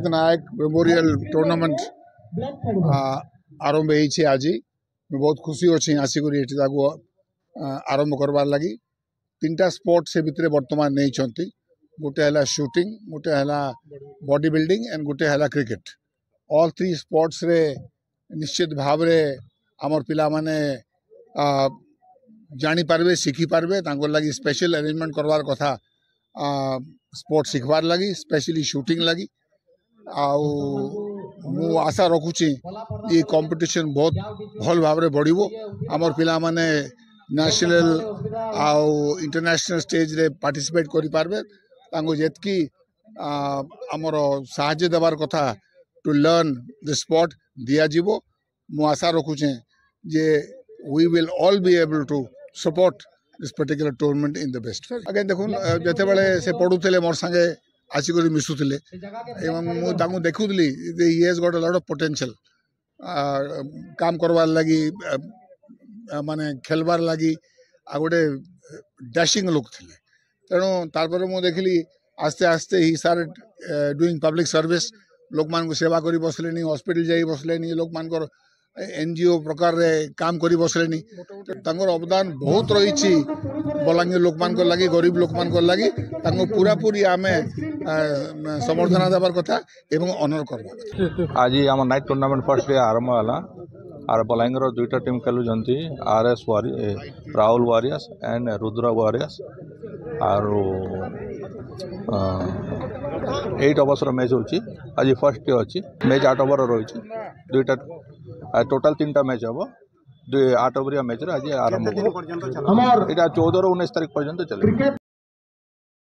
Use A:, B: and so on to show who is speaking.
A: पंडित नायक memorial tournament आरंभ होइछे आज बहुत खुशी अच्छी आसिक आरंभ करवार लगी तीनटा स्पोर्ट से भितर वर्तमान नहीं गोटे है शूटिंग गोटे है बॉडी बिल्डिंग एंड गोटे है क्रिकेट ऑल थ्री स्पोर्ट्स रे निश्चित भाव रे आमर पिला माने जानी पारबे शिखी पारबे तांको लगी स्पेशल अरेंजमेंट करवार कथा स्पोर्ट शिखबार लगी स्पेशली शूटिंग लगी मु आशा रखुची ये कंपटीशन बहुत भल भाव रे बढ़िबो आमर पिला माने नेशनल आउ इंटरनेशनल स्टेज रे पार्टिसिपेट करि पारबे तांको जेतकी आमर साहाय्य देवार कथा टू लर्न द स्पोर्ट दिया जीवो मु आशा रखुचे जे we will all be able to support this particular tournament in the best. Again देखुन जते बेले से पढुतले मोर संगे आसी करी मिसुतले एवं मु ताकू देखुतली he has got a lot of potential काम करवार लगी माने खेलबार लगी आ गोटे डैशिंग लोक थिले तेणु तारपर मु देखली आस्ते आस्ते ही started doing public service लोक मान को सेवा करी बसलेनी हॉस्पिटल जाई बसलेनी लोक मान को एनजीओ प्रकार रे काम करी बसलेनी तांगर अवदान बहुत रही बलांगीर लोक मान को लगी गरीब लोक मान को लगी तांको पूरा पूरी आमे समर्थन देवार कथा एवं ऑनर करबा
B: आज हम नाइट टूर्नामेंट फर्स्ट डे आरंभ होला आर बलांगीर दुईटा टीम खेलु जंती RS Rahul warriors and Rudra warriors आर 8 ओवर्स मैच होची आज फर्स्ट डे अच्छी मैच 8 ओवर रही दुईटा टोटाल 3टा मैच हम 8 ओवरिया मैच आज आरंभ 14 ରୁ 19 तारीख पर्यंत चले।